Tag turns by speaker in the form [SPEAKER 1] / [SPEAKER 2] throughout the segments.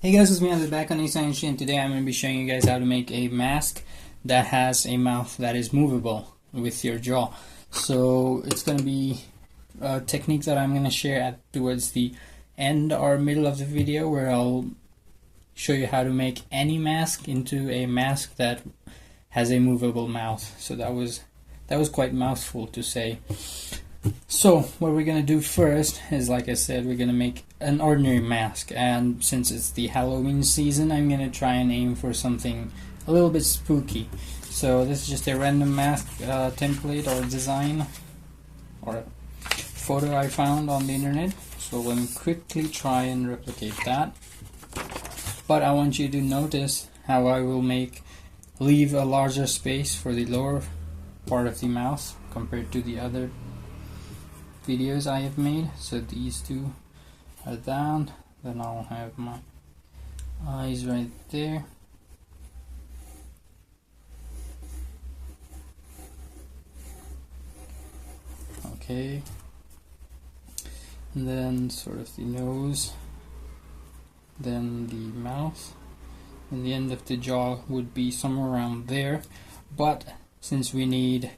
[SPEAKER 1] Hey guys, it's me, I'm back on Essential, and today I'm going to be showing you guys how to make a mask that has a mouth that is movable with your jaw. So it's going to be a technique that I'm going to share towards the end or middle of the video, where I'll show you how to make any mask into a mask that has a movable mouth. So that was quite mouthful to say. So what we're gonna do first is, like I said, we're gonna make an ordinary mask, and since it's the Halloween season, I'm gonna try and aim for something a little bit spooky. So this is just a random mask template or design or photo I found on the internet. So let me quickly try and replicate that. But I want you to notice how I will leave a larger space for the lower part of the mouth compared to the other videos I have made. So these two are down, then I'll have my eyes right there. Okay, and then sort of the nose, then the mouth, and the end of the jaw would be somewhere around there. But since we need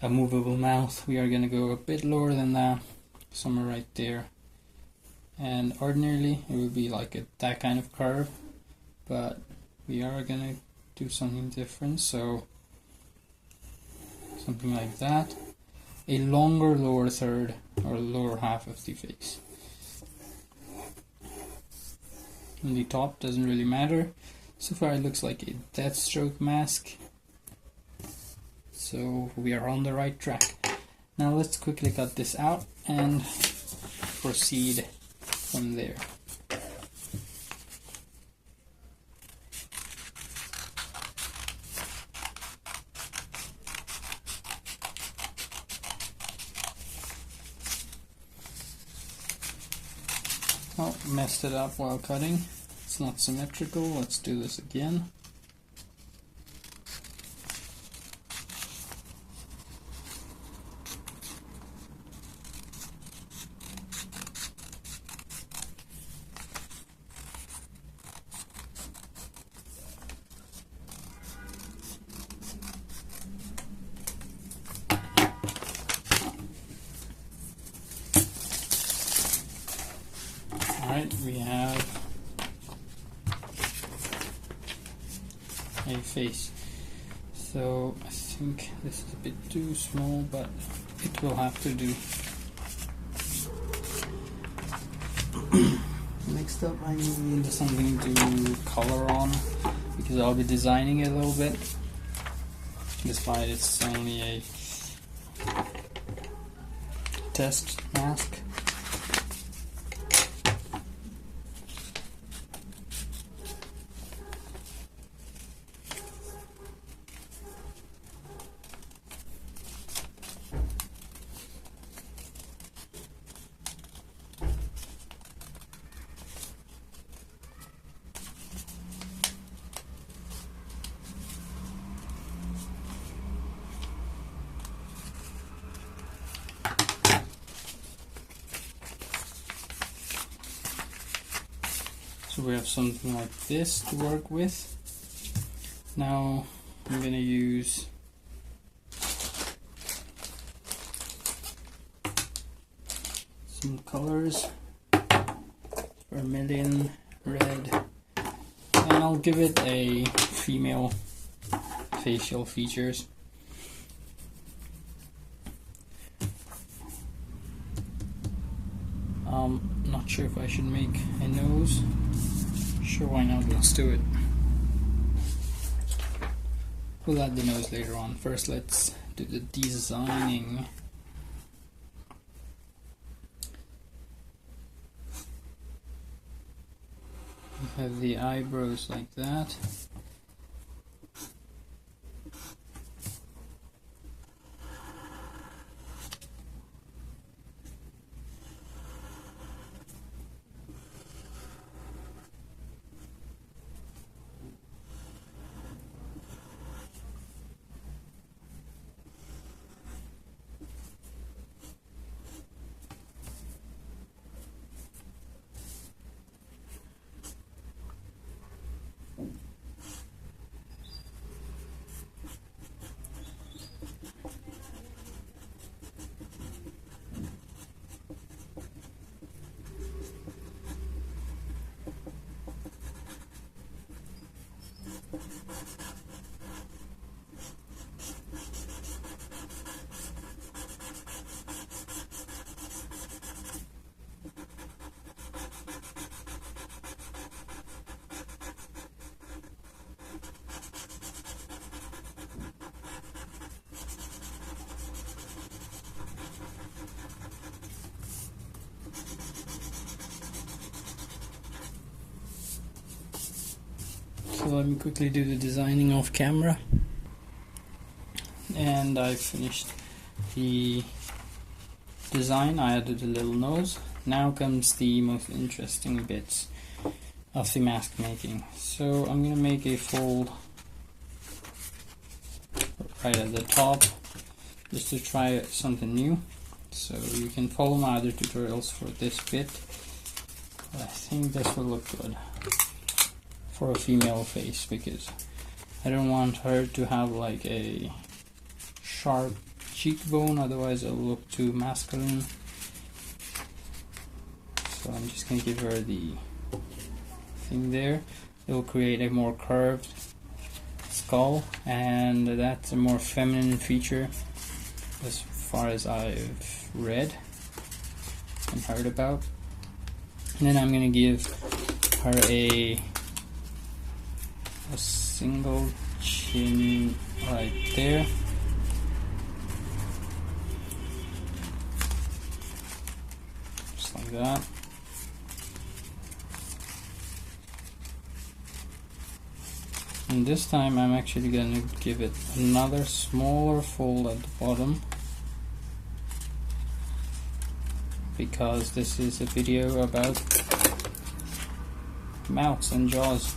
[SPEAKER 1] a movable mouth, we are going to go a bit lower than that, somewhere right there. And ordinarily it would be like that kind of curve, but we are going to do something different. So something like that, a longer lower third or lower half of the face. And the top doesn't really matter. So far it looks like a Deathstroke mask, so we are on the right track. Now let's quickly cut this out and proceed from there. Oh, messed it up while cutting. It's not symmetrical. Let's do this again. Alright, we have a face. So I think this is a bit too small, but it will have to do. Next up, I need something to color on, because I'll be designing it a little bit, despite it's only a test mask. So we have something like this to work with. Now I'm going to use some colors, vermilion, red, and I'll give it a female facial features. Not sure if I should make a nose. Sure, why not? Let's do it. We'll add the nose later on. First, let's do the designing. We have the eyebrows like that. So let me quickly do the designing off camera. And I finished the design. I added a little nose. Now comes the most interesting bits of the mask making. So I'm gonna make a fold right at the top just to try something new. So you can follow my other tutorials for this bit. But I think this will look good for a female face, because I don't want her to have like a sharp cheekbone, otherwise it'll look too masculine. So I'm just gonna give her the thing there. It will create a more curved skull, and that's a more feminine feature as far as I've read and heard about. And then I'm gonna give her a single chin right there. Just like that. And this time I'm actually gonna give it another smaller fold at the bottom, because this is a video about mouths and jaws.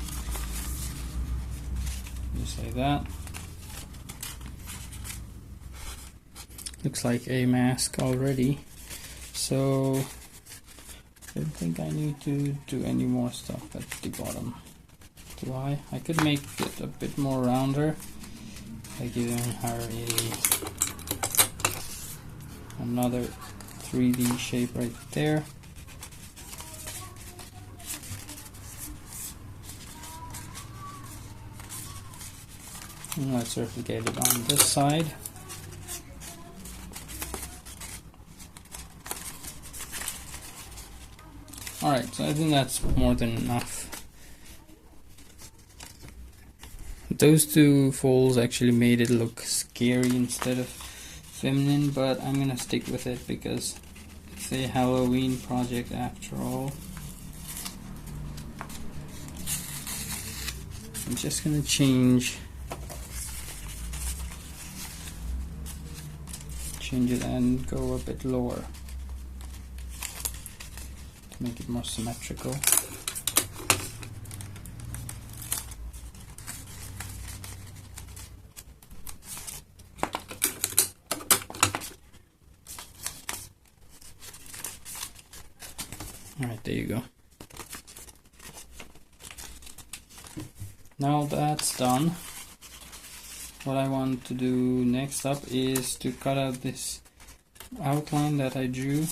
[SPEAKER 1] Just like that. Looks like a mask already. So I don't think I need to do any more stuff at the bottom. Do I? I could make it a bit more rounder by giving her another 3D shape right there. And let's replicate it on this side. Alright, so I think that's more than enough. Those two folds actually made it look scary instead of feminine, but I'm gonna stick with it because it's a Halloween project after all. I'm just gonna change it and go a bit lower to make it more symmetrical. Alright, there you go. Now that's done, what I want to do next up is to cut out this outline that I drew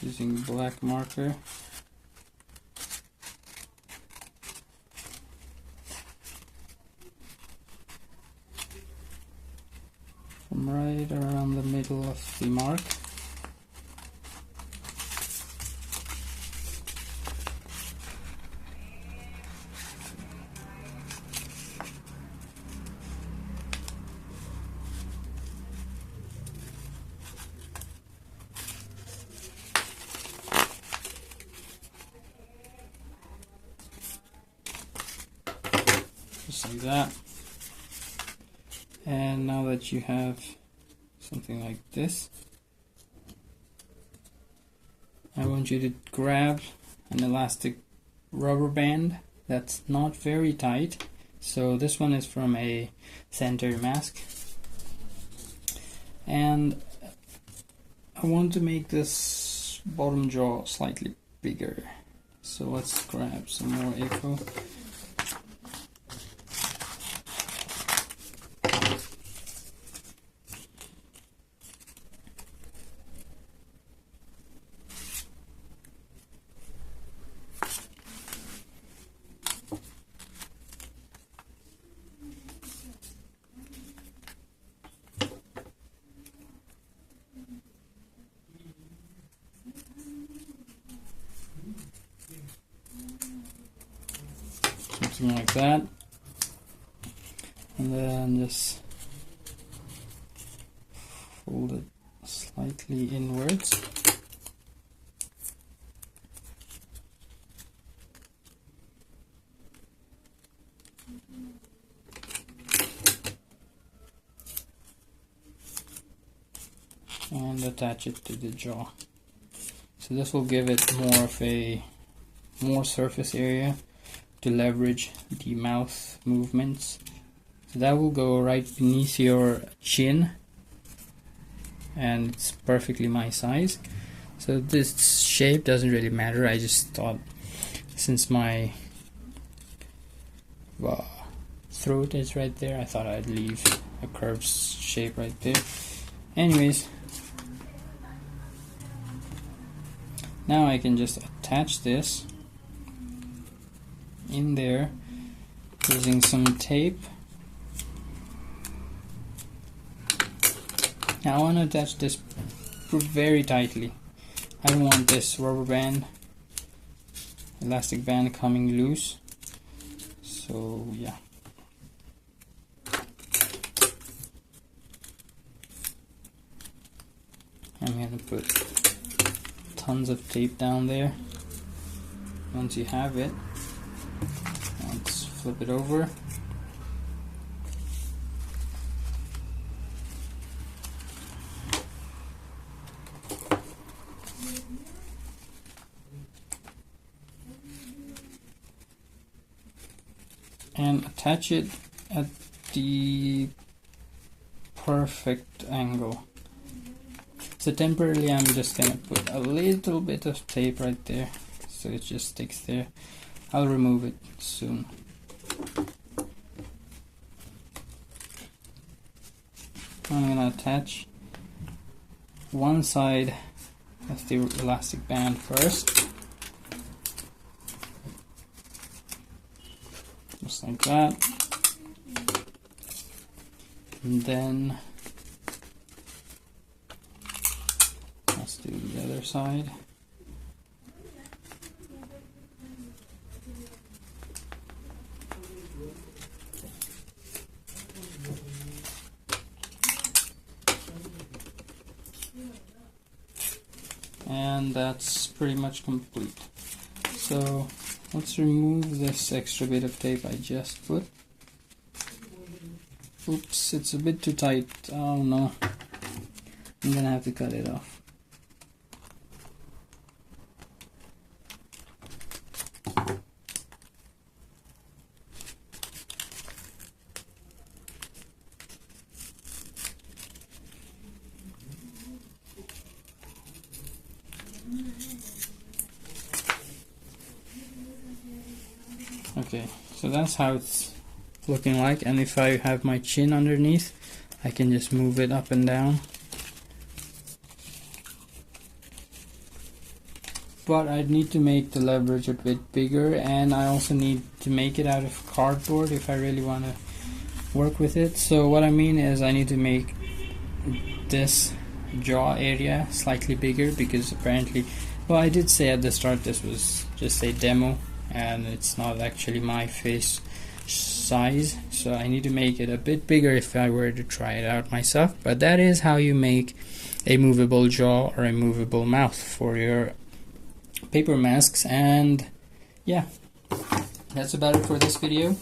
[SPEAKER 1] using black marker. From right around the middle of the mark. Just like that. And now that you have something like this, I want you to grab an elastic rubber band that's not very tight. So this one is from a sanitary mask, and I want to make this bottom jaw slightly bigger. So let's grab some more echo. something like that, and then just fold it slightly inwards. And attach it to the jaw. So this will give it more surface area to leverage the mouth movements. So that will go right beneath your chin, and it's perfectly my size. So this shape doesn't really matter. I just thought, since my throat is right there, I thought I'd leave a curved shape right there. Anyways, now I can just attach this in there using some tape. Now I want to attach this very tightly. I don't want this rubber band, elastic band coming loose. So yeah. I'm going to put tons of tape down there. Once you have it, let's flip it over. And attach it at the perfect angle. So temporarily I'm just gonna put a little bit of tape right there so it just sticks there. I'll remove it soon. I'm gonna attach one side of the elastic band first, just like that, and then let's do the other side. And that's pretty much complete. So let's remove this extra bit of tape I just put. Oops, it's a bit too tight. Oh no, I'm gonna have to cut it off. Okay, so that's how it's looking like, and if I have my chin underneath, I can just move it up and down. But I need to make the leverage a bit bigger, and I also need to make it out of cardboard if I really want to work with it. So what I mean is I need to make this jaw area slightly bigger, because apparently, well, I did say at the start this was just a demo and it's not actually my face size, so I need to make it a bit bigger if I were to try it out myself. But that is how you make a movable jaw or a movable mouth for your paper masks. And yeah, that's about it for this video.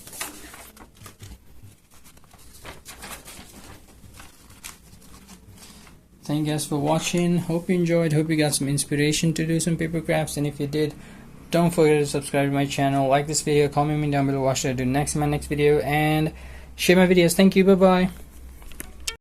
[SPEAKER 1] Thank you guys for watching. Hope you enjoyed. Hope you got some inspiration to do some paper crafts, and if you did, don't forget to subscribe to my channel, like this video, comment me down below what should I do next in my next video, and share my videos. Thank you. Bye bye.